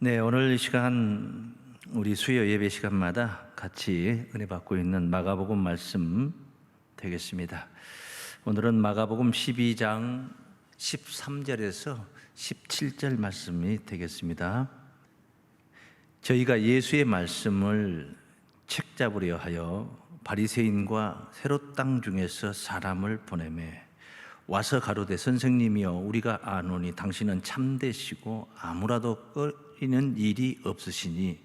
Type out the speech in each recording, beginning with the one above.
네, 오늘 이 시간 우리 수요 예배 시간마다 같이 은혜 받고 있는 마가복음 말씀 되겠습니다. 오늘은 마가복음 12장 13절에서 17절 말씀이 되겠습니다. 저희가 예수의 말씀을 책잡으려 하여 바리새인과 헤롯 땅 중에서 사람을 보내매 와서 가로되 선생님이여 우리가 아노니 당신은 참되시고 아무라도 꺼리는 일이 없으시니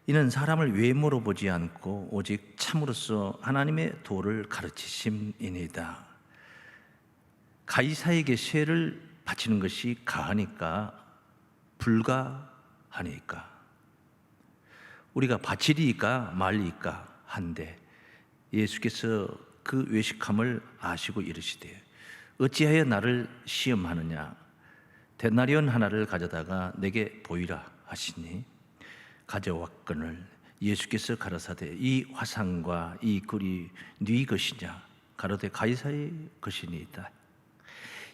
이는 사람을 외모로 보지 않고 오직 참으로서 하나님의 도를 가르치심이니이다. 가이사에게 세를 바치는 것이 가하니까 불가하니까 우리가 바치리이까 말리이까 한데 예수께서 그 외식함을 아시고 이르시되 어찌하여 나를 시험하느냐 데나리온 하나를 가져다가 내게 보이라 하시니 가져왔거늘 예수께서 가라사대 이 화상과 이 글이 네 것이냐 가로되 가이사의 것이니이다.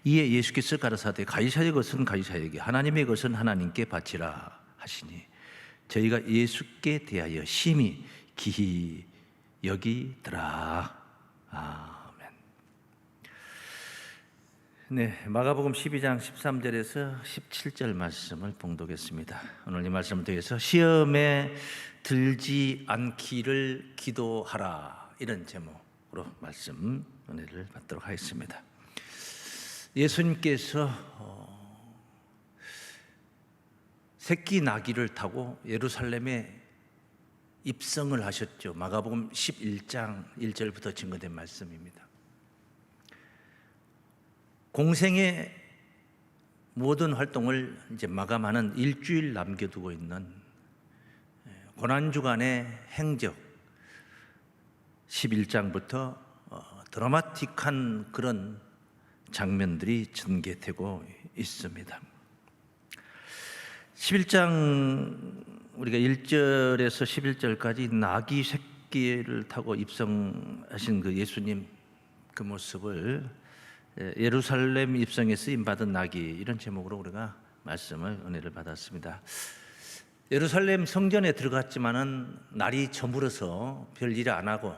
이에 예수께서 가라사대 가이사의 것은 가이사에게 하나님의 것은 하나님께 바치라 하시니 저희가 예수께 대하여 심히 기히 여기더라. 아멘. 네, 마가복음 12장 13절에서 17절 말씀을 봉독했습니다. 오늘 이 말씀을 통해서 시험에 들지 않기를 기도하라 이런 제목으로 말씀 은혜를 받도록 하겠습니다. 예수님께서 새끼 나귀를 타고 예루살렘에 입성을 하셨죠. 마가복음 11장 1절부터 증거된 말씀입니다. 공생의 모든 활동을 이제 마감하는 일주일 남겨두고 있는 고난주간의 행적 11장부터 드라마틱한 그런 장면들이 전개되고 있습니다. 11장 우리가 1절에서 11절까지 나귀 새끼를 타고 입성하신 그 예수님 그 모습을 예루살렘 입성에 쓰임받은 나귀 이런 제목으로 우리가 말씀을 은혜를 받았습니다. 예루살렘 성전에 들어갔지만은 날이 저물어서 별일 안 하고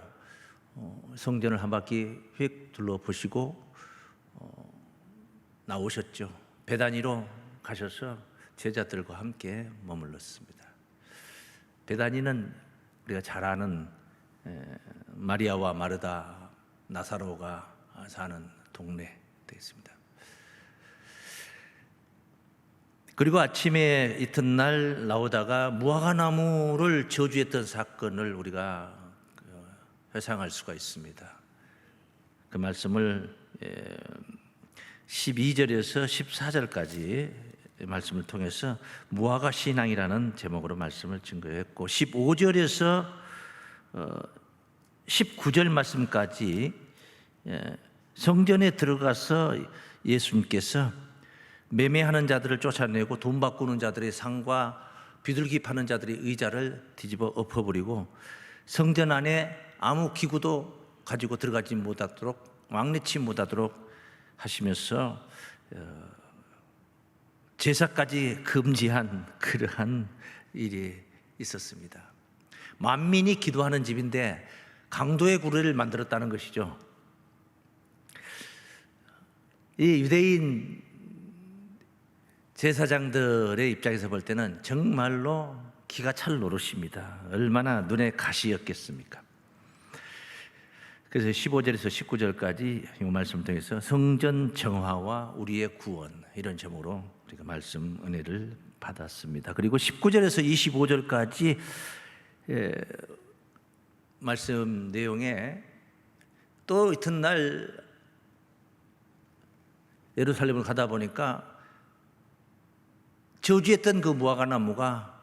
성전을 한 바퀴 휙 둘러보시고 나오셨죠. 베다니로 가셔서 제자들과 함께 머물렀습니다. 베다니는 우리가 잘 아는 마리아와 마르다, 나사로가 사는 동네 되겠습니다. 그리고 아침에 이튿날 나오다가 무화과나무를 저주했던 사건을 우리가 회상할 수가 있습니다. 그 말씀을 12절에서 14절까지 말씀을 통해서 무화과 신앙이라는 제목으로 말씀을 증거했고 15절에서 19절 말씀까지 성전에 들어가서 예수님께서 매매하는 자들을 쫓아내고 돈 바꾸는 자들의 상과 비둘기 파는 자들의 의자를 뒤집어 엎어버리고 성전 안에 아무 기구도 가지고 들어가지 못하도록 왕래치 못하도록 하시면서 제사까지 금지한 그러한 일이 있었습니다. 만민이 기도하는 집인데 강도의 구례를 만들었다는 것이죠. 이 유대인 제사장들의 입장에서 볼 때는 정말로 기가 찰 노릇입니다. 얼마나 눈에 가시였겠습니까? 그래서 15절에서 19절까지 이 말씀을 통해서 성전 정화와 우리의 구원 이런 제목으로 우리가 말씀 은혜를 받았습니다. 그리고 19절에서 25절까지 말씀 내용에 또 이튿날 예루살렘을 가다 보니까 저주했던 그 무화과나무가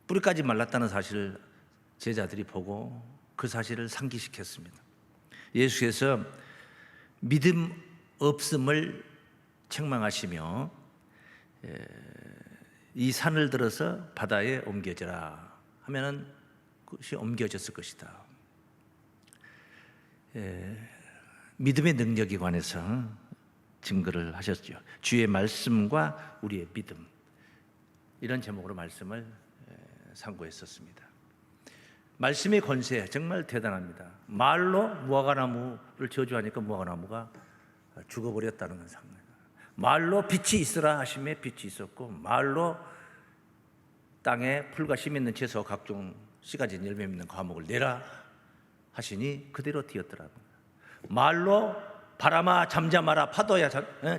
뿌리까지 말랐다는 사실을 제자들이 보고 그 사실을 상기시켰습니다. 예수께서 믿음 없음을 책망하시며 이 산을 들어서 바다에 옮겨져라 하면은 그것이 옮겨졌을 것이다. 믿음의 능력에 관해서 증거를 하셨죠. 주의 말씀과 우리의 믿음. 이런 제목으로 말씀을 상고했었습니다. 말씀의 권세 정말 대단합니다. 말로 무화과나무를 저주하니까 무화과나무가 죽어버렸다는 건 상관이에요. 말로 빛이 있으라 하심에 빛이 있었고, 말로 땅에 풀과 씨 있는 채소 각종 씨 가진 열매 있는 과목을 내라 하시니 그대로 되었더라고요. 말로 바람아 잠잠하라, 파도야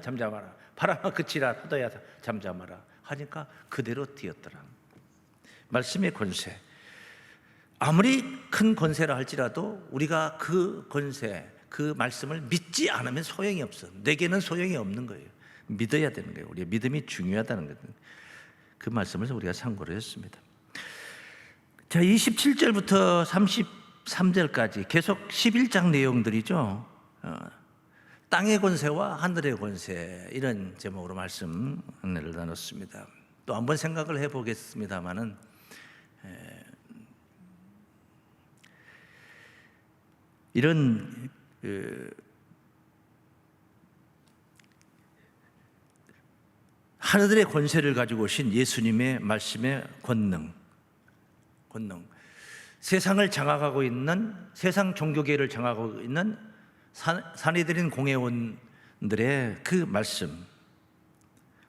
잠잠하라, 바람아 그치라, 파도야 잠잠하라 하니까 그대로 되었더라. 말씀의 권세, 아무리 큰 권세라 할지라도 우리가 그 권세, 그 말씀을 믿지 않으면 소용이 없어. 내게는 소용이 없는 거예요. 믿어야 되는 거예요. 우리의 믿음이 중요하다는 거예요. 그 말씀을 우리가 상고를 했습니다. 자, 27절부터 33절까지 계속 11장 내용들이죠. 땅의 권세와 하늘의 권세, 이런 제목으로 말씀을 나눴습니다. 또 한번 생각을 해보겠습니다마는, 이런 하늘의 권세를 가지고 오신 예수님의 말씀의 권능, 세상을 장악하고 있는, 세상 종교계를 장악하고 있는 산헤드린 공회원들의 그 말씀,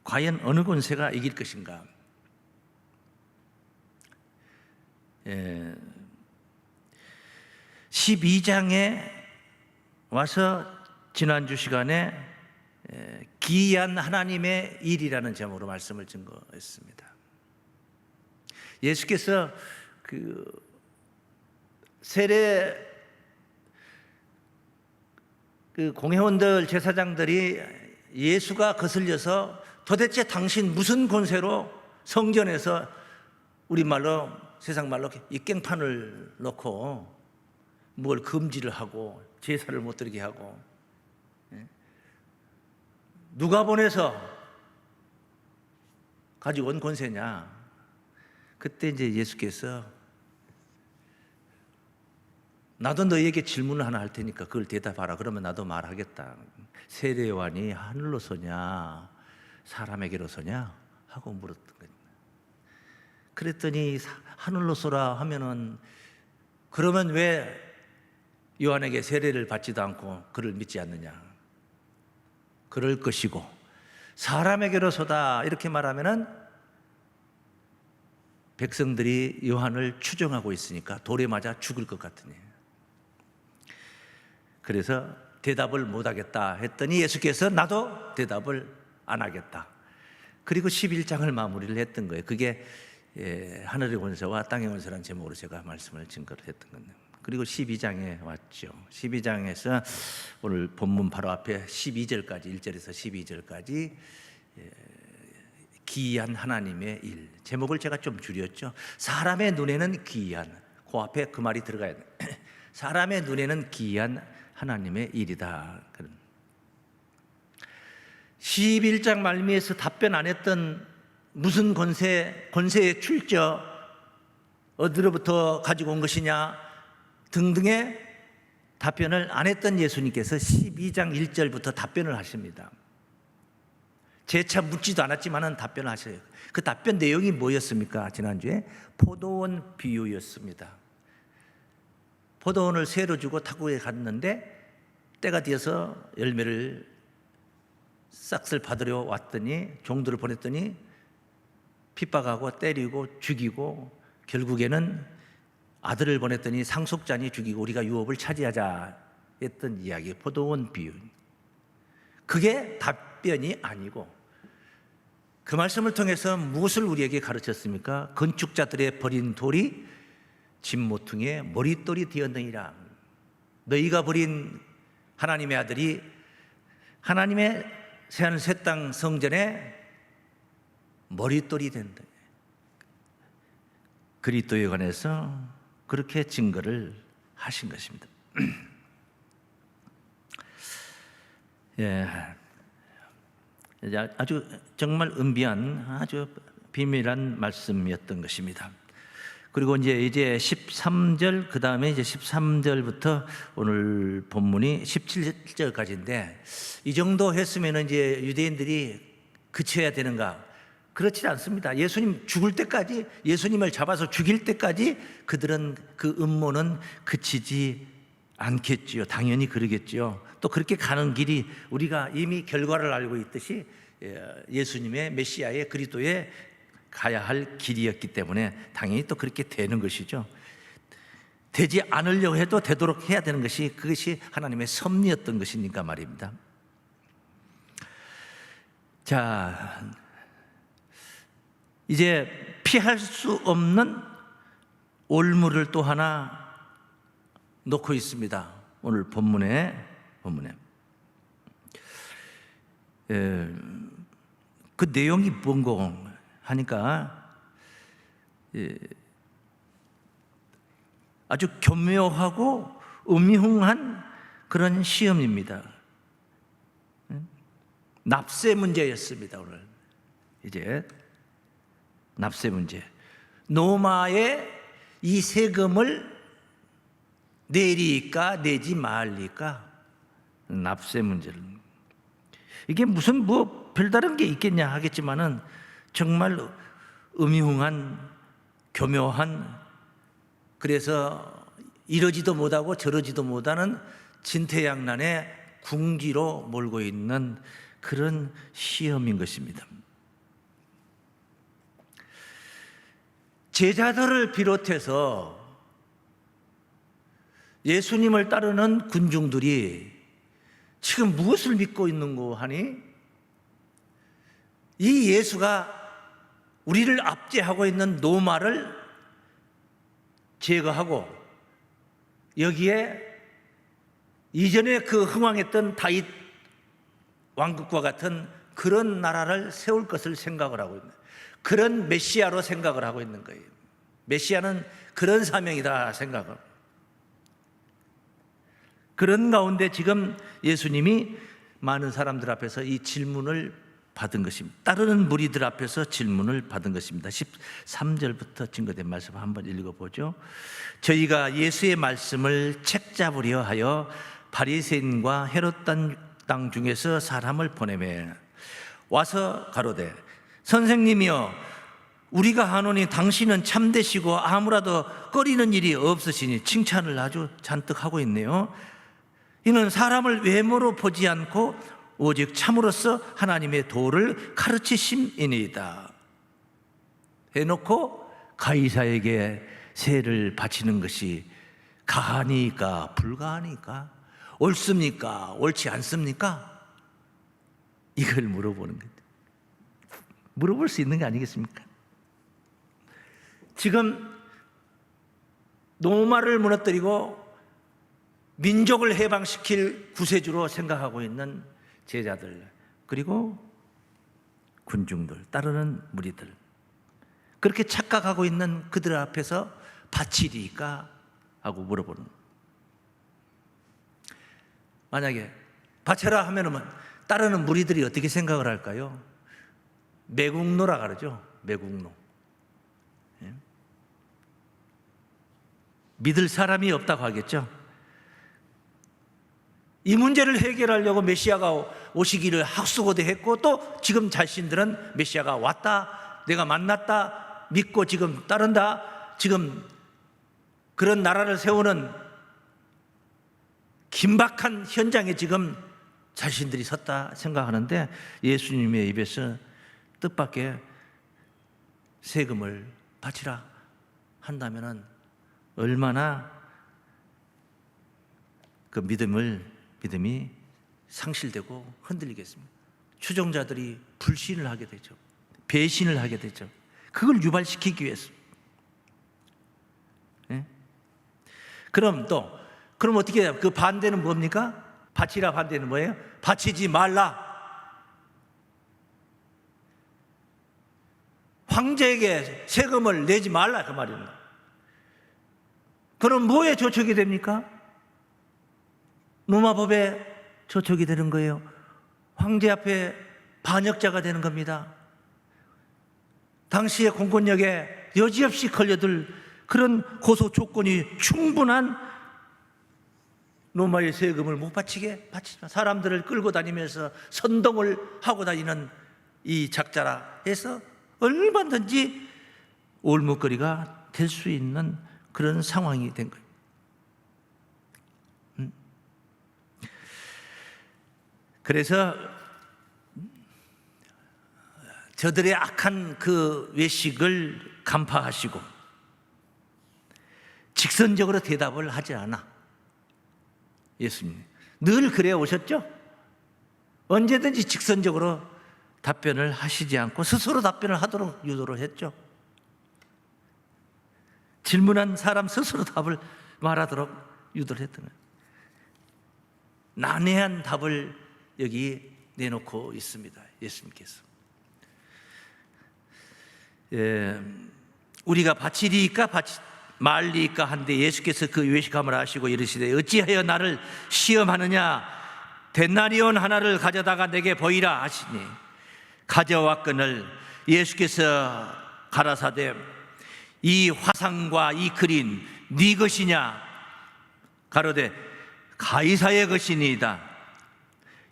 과연 어느 권세가 이길 것인가? 12장에 와서 지난주 시간에 기이한 하나님의 일이라는 제목으로 말씀을 증거했습니다. 예수께서 그 세례 그 공회원들, 제사장들이 예수가 거슬려서 도대체 당신 무슨 권세로 성전에서 우리말로 세상말로 이 깽판을 놓고 뭘 금지를 하고 제사를 못 드리게 하고, 누가 보내서 가지고 온 권세냐? 그때 이제 예수께서 나도 너희에게 질문을 하나 할 테니까 그걸 대답하라. 그러면 나도 말하겠다. 세례요한이 하늘로 서냐 사람에게로 서냐 하고 물었던 거예요. 그랬더니 하늘로 서라 하면은, 그러면 왜 요한에게 세례를 받지도 않고 그를 믿지 않느냐? 그럴 것이고, 사람에게로 서다 이렇게 말하면은 백성들이 요한을 추종하고 있으니까 돌에 맞아 죽을 것 같으니, 그래서 대답을 못 하겠다 했더니 예수께서 나도 대답을 안 하겠다. 그리고 11장을 마무리를 했던 거예요. 그게 하늘의 권세와 땅의 권세라는 제목으로 제가 말씀을 증거를 했던 겁니다. 그리고 12장에 왔죠. 12장에서 오늘 본문 바로 앞에 12절까지, 1절에서 12절까지 기이한 하나님의 일, 제목을 제가 좀 줄였죠. 사람의 눈에는 기이한, 그 앞에 그 말이 들어가야 돼요. 사람의 눈에는 기이한 하나님의 일이다. 11장 말미에서 답변 안 했던 무슨 권세의 출처, 어디로부터 가지고 온 것이냐 등등의 답변을 안 했던 예수님께서 12장 1절부터 답변을 하십니다. 재차 묻지도 않았지만 답변을 하셔요. 그 답변 내용이 뭐였습니까? 지난주에 포도원 비유였습니다. 포도원을 새로 주고 탁구에 갔는데 때가 되어서 열매를 싹을 받으려 왔더니, 종들을 보냈더니 핍박하고 때리고 죽이고, 결국에는 아들을 보냈더니 상속자니 죽이고 우리가 유업을 차지하자 했던 이야기, 포도원 비유. 그게 답변이 아니고, 그 말씀을 통해서 무엇을 우리에게 가르쳤습니까? 건축자들의 버린 돌이 진모퉁이의 머릿돌이 되었느니라. 너희가 버린 하나님의 아들이 하나님의 새하늘 새 땅 성전에 머릿돌이 된다. 그리스도에 관해서 그렇게 증거를 하신 것입니다. 예, 아주 정말 은비한, 아주 비밀한 말씀이었던 것입니다. 그리고 이제 13절, 그 다음에 이제 13절부터 오늘 본문이 17절까지인데, 이 정도 했으면 이제 유대인들이 그쳐야 되는가? 그렇지 않습니다. 예수님 죽을 때까지, 예수님을 잡아서 죽일 때까지 그들은 그 음모는 그치지 않겠지요. 당연히 그러겠지요. 또 그렇게 가는 길이 우리가 이미 결과를 알고 있듯이 예수님의 메시아의 그리스도의 가야 할 길이었기 때문에 당연히 또 그렇게 되는 것이죠. 되지 않으려고 해도 되도록 해야 되는 것이, 그것이 하나님의 섭리였던 것이니까 말입니다. 자, 이제 피할 수 없는 올무를 또 하나 놓고 있습니다. 오늘 본문에 그 내용이 뭔가 하니까 아주 교묘하고 음흉한 그런 시험입니다. 납세 문제였습니다. 오늘 이제 납세 문제, 노마의 이 세금을 내리까 내지 말리까, 납세 문제를, 이게 무슨 뭐 별다른 게 있겠냐 하겠지만은 정말 음흉한, 교묘한, 그래서 이러지도 못하고 저러지도 못하는 진퇴양난의 궁지로 몰고 있는 그런 시험인 것입니다. 제자들을 비롯해서 예수님을 따르는 군중들이 지금 무엇을 믿고 있는고 하니, 이 예수가 우리를 압제하고 있는 노마를 제거하고 여기에 이전에 그 흥왕했던 다윗 왕국과 같은 그런 나라를 세울 것을 생각을 하고 있는, 그런 메시아로 생각을 하고 있는 거예요. 메시아는 그런 사명이다 생각을. 그런 가운데 지금 예수님이 많은 사람들 앞에서 이 질문을 받은 것입니다. 따르는 무리들 앞에서 질문을 받은 것입니다. 13절부터 증거된 말씀 한번 읽어보죠. 저희가 예수의 말씀을 책잡으려 하여 바리새인과 헤롯 땅 중에서 사람을 보내매 와서 가로되, 선생님이여, 우리가 하노니 당신은 참되시고 아무라도 꺼리는 일이 없으시니, 칭찬을 아주 잔뜩 하고 있네요. 이는 사람을 외모로 보지 않고 오직 참으로써 하나님의 도를 가르치심이니이다 해놓고 가이사에게 세를 바치는 것이 가하니까 불가하니까, 옳습니까 옳지 않습니까? 이걸 물어보는 거죠. 물어볼 수 있는 게 아니겠습니까? 지금 노마를 무너뜨리고 민족을 해방시킬 구세주로 생각하고 있는 제자들, 그리고 군중들, 따르는 무리들, 그렇게 착각하고 있는 그들 앞에서 바치리까 하고 물어보는. 만약에 바쳐라 하면은 따르는 무리들이 어떻게 생각을 할까요? 매국노라 그러죠. 매국노. 예? 믿을 사람이 없다고 하겠죠. 이 문제를 해결하려고 메시아가 오시기를 학수고대했고, 또 지금 자신들은 메시아가 왔다, 내가 만났다, 믿고 지금 따른다, 지금 그런 나라를 세우는 긴박한 현장에 지금 자신들이 섰다 생각하는데, 예수님의 입에서 뜻밖의 세금을 바치라 한다면은 얼마나 그 믿음이 상실되고 흔들리겠습니다. 추종자들이 불신을 하게 되죠. 배신을 하게 되죠. 그걸 유발시키기 위해서. 네? 그럼 어떻게 해요? 그 반대는 뭡니까? 바치라 반대는 뭐예요? 바치지 말라. 황제에게 세금을 내지 말라, 그 말입니다. 그럼 뭐에 저촉이 됩니까? 로마법에 저촉이 되는 거예요. 황제 앞에 반역자가 되는 겁니다. 당시의 공권력에 여지없이 걸려들 그런 고소 조건이 충분한 로마의 세금을 못 바치게 바치지만, 사람들을 끌고 다니면서 선동을 하고 다니는 이 작자라 해서 얼마든지 올뭇거리가 될 수 있는 그런 상황이 된 거예요. 그래서 저들의 악한 그 외식을 간파하시고 직선적으로 대답을 하지 않아. 예수님 늘 그래 오셨죠? 언제든지 직선적으로 답변을 하시지 않고 스스로 답변을 하도록 유도를 했죠. 질문한 사람 스스로 답을 말하도록 유도를 했던 거예요. 난해한 답을 여기 내놓고 있습니다. 예수님께서. 우리가 바치리까 말리까 한데 예수께서 그 외식함을 아시고 이르시되 어찌하여 나를 시험하느냐 데나리온 하나를 가져다가 내게 보이라 하시니 가져왔거늘 예수께서 가라사대 이 화상과 이 그림 네 것이냐 가로되 가이사의 것이니이다.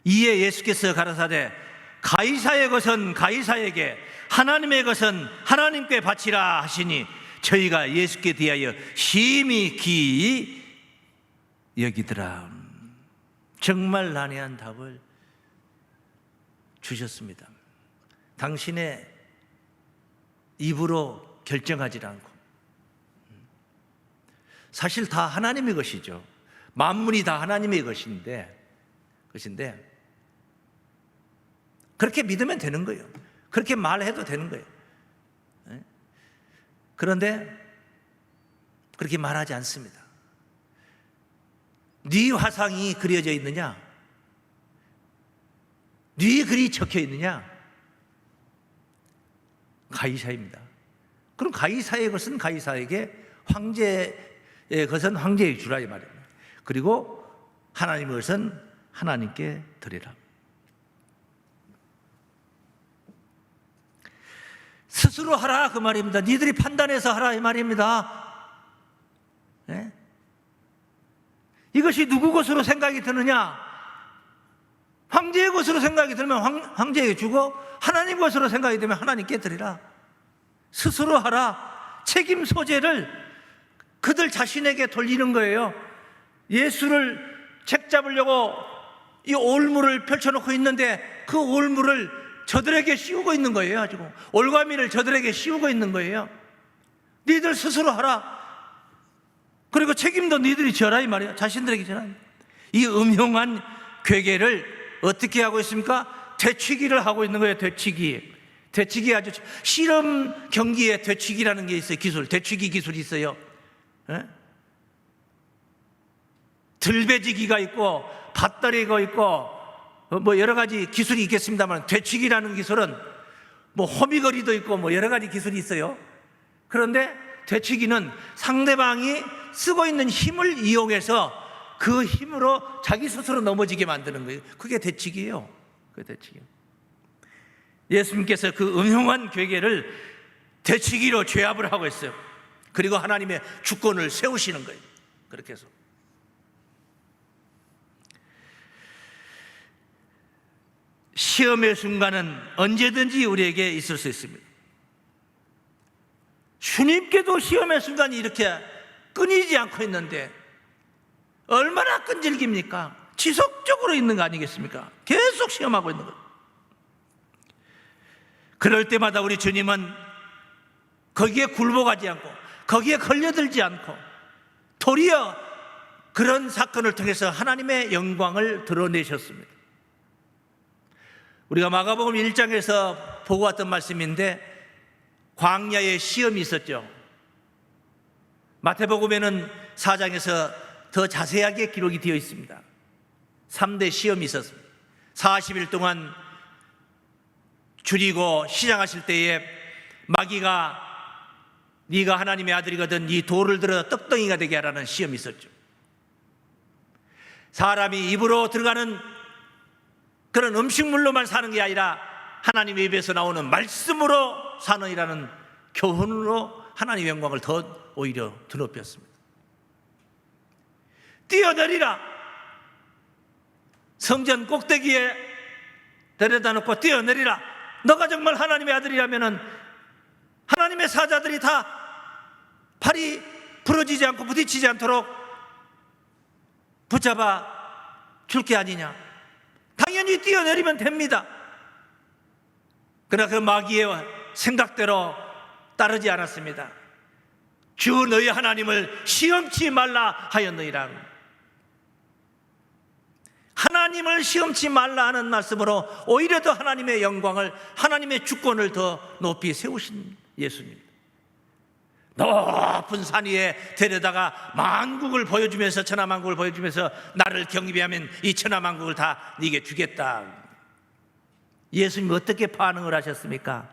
이에 예수께서 가라사대 가이사의 것은 가이사에게 하나님의 것은 하나님께 바치라 하시니 저희가 예수께 대하여 심히 기이 여기더라. 정말 난해한 답을 주셨습니다. 당신의 입으로 결정하지 않고 사실 다 하나님의 것이죠. 만물이 다 하나님의 것인데 그렇게 믿으면 되는 거예요. 그렇게 말해도 되는 거예요. 그런데 그렇게 말하지 않습니다. 네 화상이 그려져 있느냐? 네 글이 적혀 있느냐? 가이사입니다. 그럼 가이사의 것은 가이사에게, 황제의 것은 황제에게 주라 이 말입니다. 그리고 하나님의 것은 하나님께 드리라. 스스로 하라 그 말입니다. 니들이 판단해서 하라 이 말입니다. 네? 이것이 누구 것으로 생각이 드느냐? 황제의 것으로 생각이 들면 황제에게 주고 하나님 것으로 생각이 되면 하나님께 드리라. 스스로 하라. 책임 소재를 그들 자신에게 돌리는 거예요. 예수를 책 잡으려고 이 올무를 펼쳐놓고 있는데 그 올무를 저들에게 씌우고 있는 거예요. 지금 올가미를 저들에게 씌우고 있는 거예요. 니들 스스로 하라. 그리고 책임도 니들이 져라 이 말이에요. 자신들에게 져라. 이 음흉한 괴계를 어떻게 하고 있습니까? 되치기를 하고 있는 거예요. 되치기 아주 실험 경기에 되치기라는 게 있어요. 기술, 되치기 기술이 있어요. 예? 들배지기가 있고 밭다리가 있고 뭐 여러 가지 기술이 있겠습니다만 되치기라는 기술은 뭐 호미거리도 있고 뭐 여러 가지 기술이 있어요. 그런데 되치기는 상대방이 쓰고 있는 힘을 이용해서 그 힘으로 자기 스스로 넘어지게 만드는 거예요. 그게 되치기예요. 그게 되치기. 예수님께서 그 음흉한 괴계를 되치기로 죄압을 하고 있어요. 그리고 하나님의 주권을 세우시는 거예요. 그렇게 해서 시험의 순간은 언제든지 우리에게 있을 수 있습니다. 주님께도 시험의 순간이 이렇게 끊이지 않고 있는데 얼마나 끈질깁니까? 지속적으로 있는 거 아니겠습니까? 계속 시험하고 있는 거예요. 그럴 때마다 우리 주님은 거기에 굴복하지 않고 거기에 걸려들지 않고 도리어 그런 사건을 통해서 하나님의 영광을 드러내셨습니다. 우리가 마가복음 1장에서 보고 왔던 말씀인데 광야에 시험이 있었죠. 마태복음에는 4장에서 더 자세하게 기록이 되어 있습니다. 3대 시험이 있었습니다. 40일 동안 줄이고 시장하실 때에 마귀가 네가 하나님의 아들이거든 이 돌을 들어 떡덩이가 되게 하라는 시험이 있었죠. 사람이 입으로 들어가는 그런 음식물로만 사는 게 아니라 하나님의 입에서 나오는 말씀으로 사는이라는 교훈으로 하나님의 영광을 더 오히려 드높였습니다. 뛰어내리라. 성전 꼭대기에 데려다 놓고 뛰어내리라. 너가 정말 하나님의 아들이라면 하나님의 사자들이 다 팔이 부러지지 않고 부딪히지 않도록 붙잡아 줄 게 아니냐? 당연히 뛰어내리면 됩니다. 그러나 그 마귀의 생각대로 따르지 않았습니다. 주 너희 하나님을 시험치 말라 하였느니라. 하나님을 시험치 말라 하는 말씀으로 오히려 더 하나님의 영광을, 하나님의 주권을 더 높이 세우신 예수님. 높은 산 위에 데려다가 만국을 보여주면서, 천하만국을 보여주면서 나를 경배하면 이 천하만국을 다 네게 주겠다. 예수님 어떻게 반응을 하셨습니까?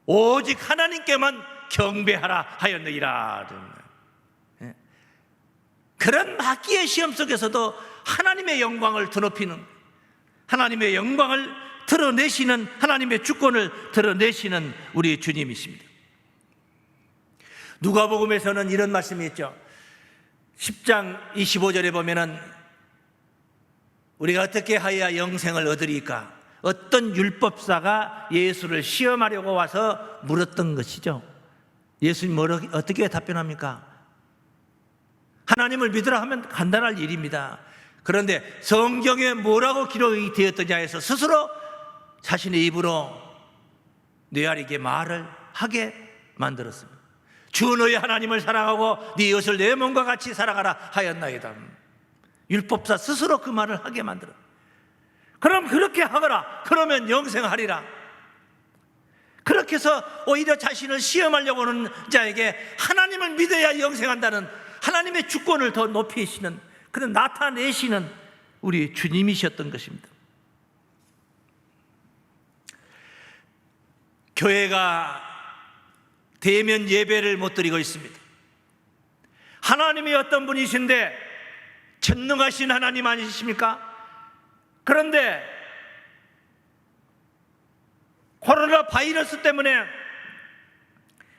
오직 하나님께만 경배하라 하였느니라. 그런 마귀의 시험 속에서도 하나님의 영광을 드높이는, 하나님의 영광을 드러내시는, 하나님의 주권을 드러내시는 우리 주님이십니다. 누가복음에서는 이런 말씀이 있죠. 10장 25절에 보면은 우리가 어떻게 하여야 영생을 얻으리까? 어떤 율법사가 예수를 시험하려고 와서 물었던 것이죠. 예수님 어떻게 답변합니까? 하나님을 믿으라 하면 간단할 일입니다. 그런데 성경에 뭐라고 기록이 되었더냐 해서 스스로 자신의 입으로 뇌아리게 말을 하게 만들었습니다. 주 너희 하나님을 사랑하고 네 이웃을 내 몸과 같이 사랑하라 하였나이다. 율법사 스스로 그 말을 하게 만들어. 그럼 그렇게 하거라. 그러면 영생하리라. 그렇게 해서 오히려 자신을 시험하려고 하는 자에게 하나님을 믿어야 영생한다는 하나님의 주권을 더 높이시는, 그런 나타내시는 우리 주님이셨던 것입니다. 교회가 대면 예배를 못 드리고 있습니다. 하나님이 어떤 분이신데 전능하신 하나님 아니십니까? 그런데 코로나 바이러스 때문에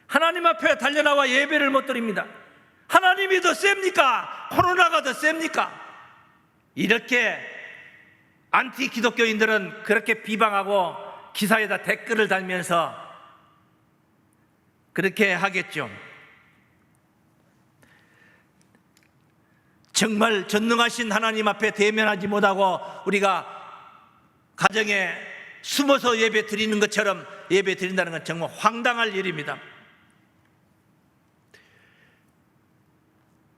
하나님 앞에 달려나와 예배를 못 드립니다. 하나님이 더 셉니까? 코로나가 더 셉니까? 이렇게 안티 기독교인들은 그렇게 비방하고 기사에다 댓글을 달면서 그렇게 하겠죠. 정말 전능하신 하나님 앞에 대면하지 못하고 우리가 가정에 숨어서 예배 드리는 것처럼 예배 드린다는 건 정말 황당할 일입니다.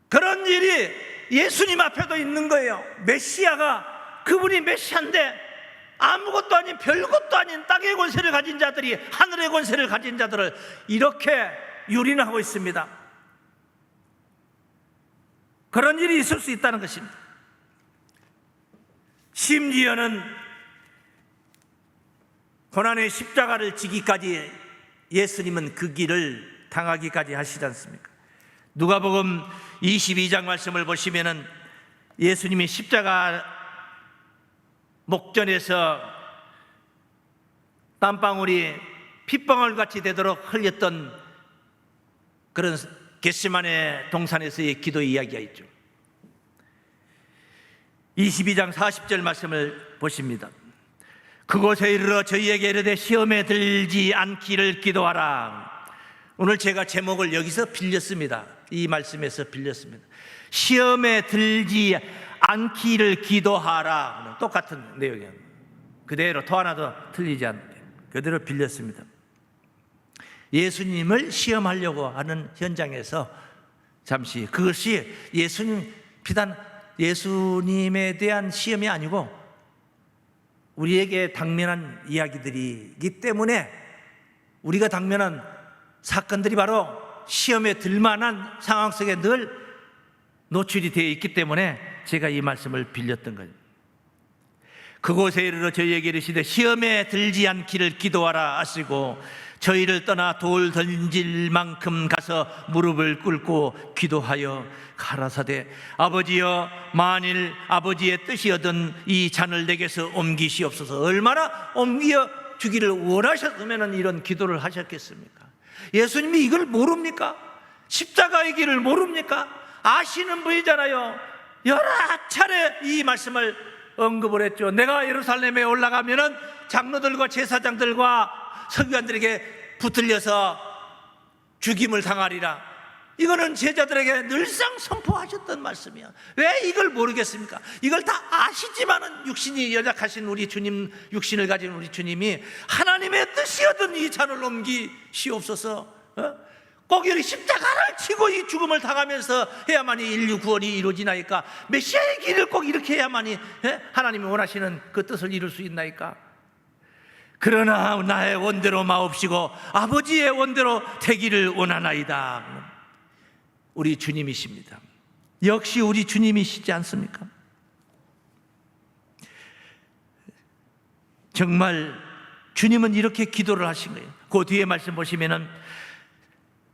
그런 일이 예수님 앞에도 있는 거예요. 메시아가, 그분이 메시아인데 아무것도 아닌, 별것도 아닌 땅의 권세를 가진 자들이 하늘의 권세를 가진 자들을 이렇게 유린하고 있습니다. 그런 일이 있을 수 있다는 것입니다. 심지어는 고난의 십자가를 지기까지 예수님은 그 길을 당하기까지 하시지 않습니까? 누가복음 22장 말씀을 보시면은 예수님이 십자가 목전에서 땀방울이 핏방울 같이 되도록 흘렸던 그런 겟세마네 동산에서의 기도 이야기가 있죠. 22장 40절 말씀을 보십니다. 그곳에 이르러 저희에게 이르되 시험에 들지 않기를 기도하라. 오늘 제가 제목을 여기서 빌렸습니다. 이 말씀에서 빌렸습니다. 시험에 들지 않기를 기도하라. 똑같은 내용이에요. 그대로 또 하나도 틀리지 않게 그대로 빌렸습니다. 예수님을 시험하려고 하는 현장에서 잠시, 그것이 예수님, 비단 예수님에 대한 시험이 아니고 우리에게 당면한 이야기들이기 때문에 우리가 당면한 사건들이 바로 시험에 들만한 상황 속에 늘 노출이 되어 있기 때문에 제가 이 말씀을 빌렸던 거예요. 그곳에 이르러 저희에게 이르시되 시험에 들지 않기를 기도하라 하시고 저희를 떠나 돌 던질 만큼 가서 무릎을 꿇고 기도하여 가라사대 아버지여 만일 아버지의 뜻이거든 이 잔을 내게서 옮기시옵소서. 얼마나 옮겨 주기를 원하셨으면 이런 기도를 하셨겠습니까? 예수님이 이걸 모릅니까? 십자가의 길을 모릅니까? 아시는 분이잖아요. 여러 차례 이 말씀을 언급을 했죠. 내가 예루살렘에 올라가면은 장로들과 제사장들과 서기관들에게 붙들려서 죽임을 당하리라. 이거는 제자들에게 늘상 선포하셨던 말씀이야. 왜 이걸 모르겠습니까? 이걸 다 아시지만은 육신이 연약하신 우리 주님, 육신을 가진 우리 주님이 하나님의 뜻이었던 이 잔을 넘기시옵소서. 꼭 이 십자가를 치고 이 죽음을 당하면서 해야만이 인류 구원이 이루어지나이까? 메시아의 길을 꼭 이렇게 해야만이 하나님이 원하시는 그 뜻을 이룰 수 있나이까? 그러나 나의 원대로 마옵시고 아버지의 원대로 되기를 원하나이다. 우리 주님이십니다. 역시 우리 주님이시지 않습니까? 정말 주님은 이렇게 기도를 하신 거예요. 그 뒤에 말씀 보시면은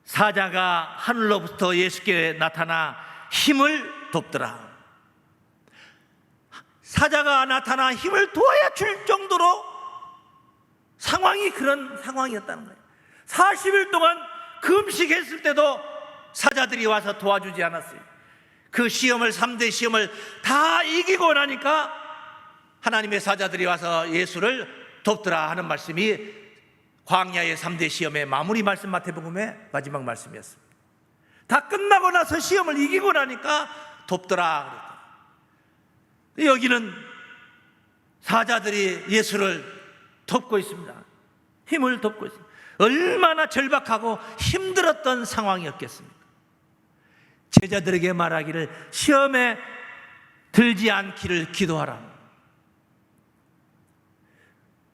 사자가 하늘로부터 예수께 나타나 힘을 돕더라. 사자가 나타나 힘을 도와야 줄 정도로 상황이 그런 상황이었다는 거예요. 40일 동안 금식했을 때도 사자들이 와서 도와주지 않았어요. 그 시험을, 3대 시험을 다 이기고 나니까 하나님의 사자들이 와서 예수를 돕더라 하는 말씀이 광야의 3대 시험의 마무리 말씀, 마태복음의 마지막 말씀이었습니다. 다 끝나고 나서 시험을 이기고 나니까 돕더라 그랬다. 여기는 사자들이 예수를 돕고 있습니다. 힘을 돕고 있습니다. 얼마나 절박하고 힘들었던 상황이었겠습니까? 제자들에게 말하기를 시험에 들지 않기를 기도하라.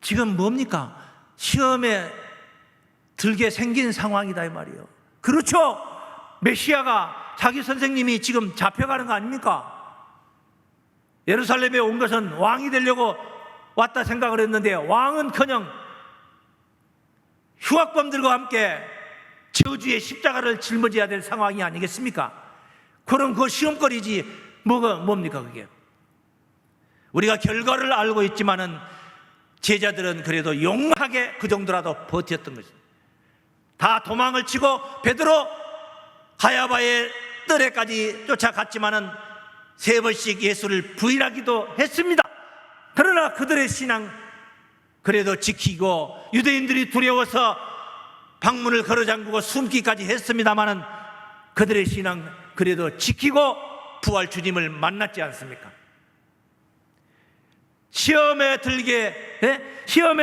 지금 뭡니까? 시험에 들게 생긴 상황이다 이 말이에요. 그렇죠? 메시아가 자기 선생님이 지금 잡혀가는 거 아닙니까? 예루살렘에 온 것은 왕이 되려고 왔다 생각을 했는데 왕은커녕 흉악범들과 함께 저주의 십자가를 짊어져야 될 상황이 아니겠습니까? 그럼 그 시험거리지 뭡니까 그게? 우리가 결과를 알고 있지만은 제자들은 그래도 용하게 그 정도라도 버텼던 것입니다. 다 도망을 치고 베드로 가야바의 뜰에까지 쫓아갔지만은 3번씩 예수를 부인하기도 했습니다. 그러나 그들의 신앙 그래도 지키고 유대인들이 두려워서 방문을 걸어잠그고 숨기까지 했습니다마는 그들의 신앙 그래도 지키고 부활 주님을 만났지 않습니까? 시험에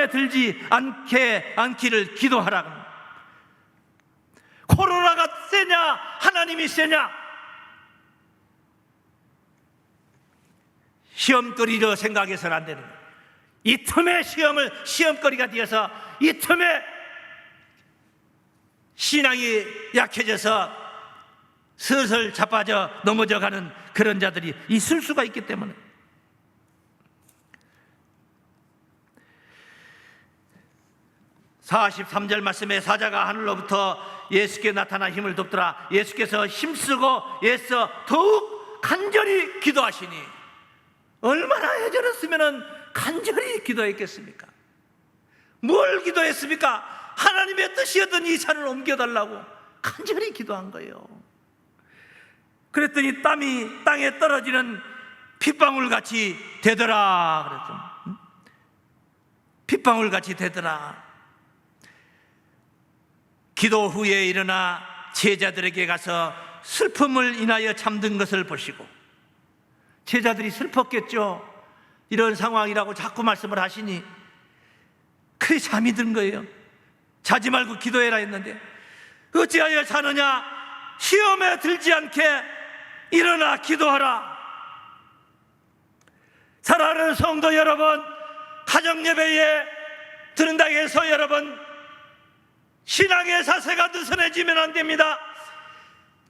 들지 않기를 기도하라. 코로나가 세냐 하나님이 세냐? 시험거리로 생각해서는 안 되는 거예요. 이 틈에 시험거리가 되어서 이 틈에 신앙이 약해져서 슬슬 자빠져 넘어져가는 그런 자들이 있을 수가 있기 때문에 (43절) 말씀에 사자가 하늘로부터 예수께 나타나 힘을 돕더라. 예수께서 힘쓰고 애써 더욱 간절히 기도하시니 얼마나 애절했으면 간절히 기도했겠습니까? 뭘 기도했습니까? 하나님의 뜻이었던 이 산을 옮겨달라고 간절히 기도한 거예요. 그랬더니 땀이 땅에 떨어지는 핏방울같이 되더라 그랬죠. 핏방울같이 되더라. 기도 후에 일어나 제자들에게 가서 슬픔을 인하여 잠든 것을 보시고, 제자들이 슬펐겠죠. 이런 상황이라고 자꾸 말씀을 하시니 그래 잠이 든 거예요. 자지 말고 기도해라 했는데 어찌하여 자느냐? 시험에 들지 않게 일어나 기도하라. 사랑하는 성도 여러분, 가정예배에 드는다고 해서 여러분 신앙의 자세가 느슨해지면 안 됩니다.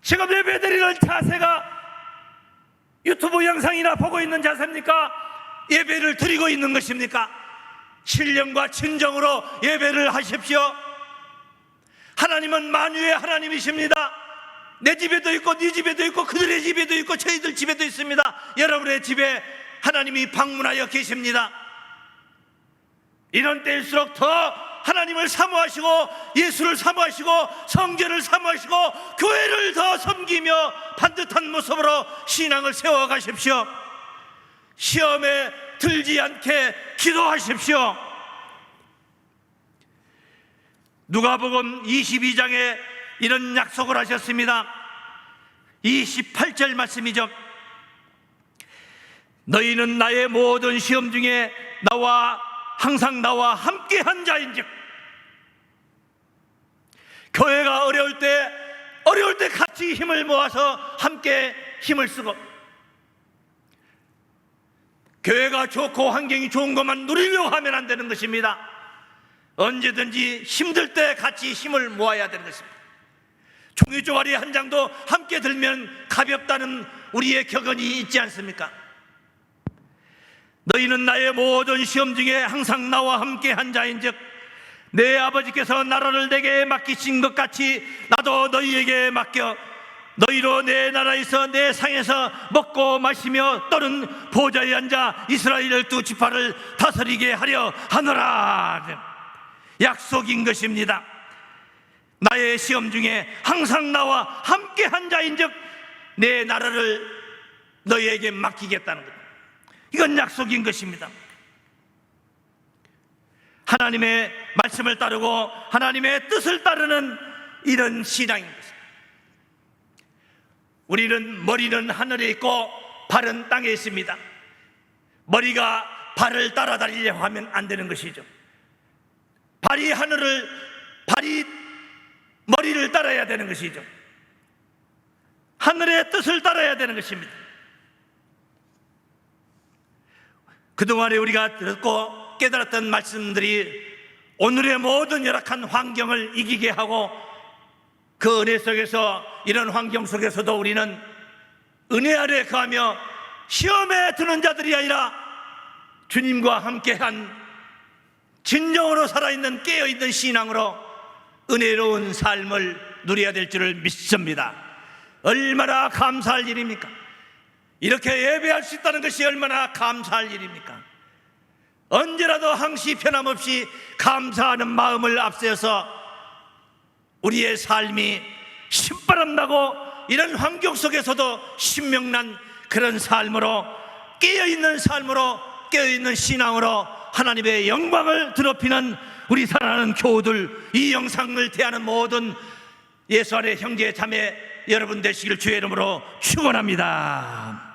지금 예배드리는 자세가 유튜브 영상이나 보고 있는 자세입니까? 예배를 드리고 있는 것입니까? 신령과 진정으로 예배를 하십시오. 하나님은 만유의 하나님이십니다. 내 집에도 있고 네 집에도 있고 그들의 집에도 있고 저희들 집에도 있습니다. 여러분의 집에 하나님이 방문하여 계십니다. 이런 때일수록 더 하나님을 사모하시고 예수를 사모하시고 성전을 사모하시고 교회를 더 섬기며 반듯한 모습으로 신앙을 세워가십시오. 시험에 들지 않게 기도하십시오. 누가복음 22장에 이런 약속을 하셨습니다. 28절 말씀이죠. 너희는 나의 모든 시험 중에 항상 나와 함께한 자인즉. 교회가 어려울 때 같이 힘을 모아서 함께 힘을 쓰고, 교회가 좋고 환경이 좋은 것만 누리려고 하면 안 되는 것입니다. 언제든지 힘들 때 같이 힘을 모아야 되는 것입니다. 종이 쪼가리 한 장도 함께 들면 가볍다는 우리의 격언이 있지 않습니까? 너희는 나의 모든 시험 중에 항상 나와 함께 한 자인즉 내 아버지께서 나라를 내게 맡기신 것 같이 나도 너희에게 맡겨 너희로 내 나라에서 내 상에서 먹고 마시며 또는 보좌에 앉아 이스라엘 12지파를 다스리게 하려 하노라. 약속인 것입니다. 나의 시험 중에 항상 나와 함께 한 자인즉 내 나라를 너희에게 맡기겠다는 것, 이건 약속인 것입니다. 하나님의 말씀을 따르고 하나님의 뜻을 따르는 이런 신앙인 것입니다. 우리는 머리는 하늘에 있고 발은 땅에 있습니다. 머리가 발을 따라다니려고 하면 안 되는 것이죠. 발이 머리를 따라야 되는 것이죠. 하늘의 뜻을 따라야 되는 것입니다. 그동안에 우리가 듣고 깨달았던 말씀들이 오늘의 모든 열악한 환경을 이기게 하고, 그 은혜 속에서, 이런 환경 속에서도 우리는 은혜 아래 거하며 시험에 드는 자들이 아니라 주님과 함께한 진정으로 살아있는 깨어있는 신앙으로 은혜로운 삶을 누려야 될 줄을 믿습니다. 얼마나 감사할 일입니까? 이렇게 예배할 수 있다는 것이 얼마나 감사할 일입니까? 언제라도 항시 변함없이 감사하는 마음을 앞세워서 우리의 삶이 신바람나고 이런 환경 속에서도 신명난 그런 삶으로, 깨어있는 삶으로, 깨어있는 신앙으로 하나님의 영광을 드높이는 우리 사랑하는 교우들, 이 영상을 대하는 모든 예수 안의 형제 자매 여러분 되시길 주의 이름으로 축원합니다.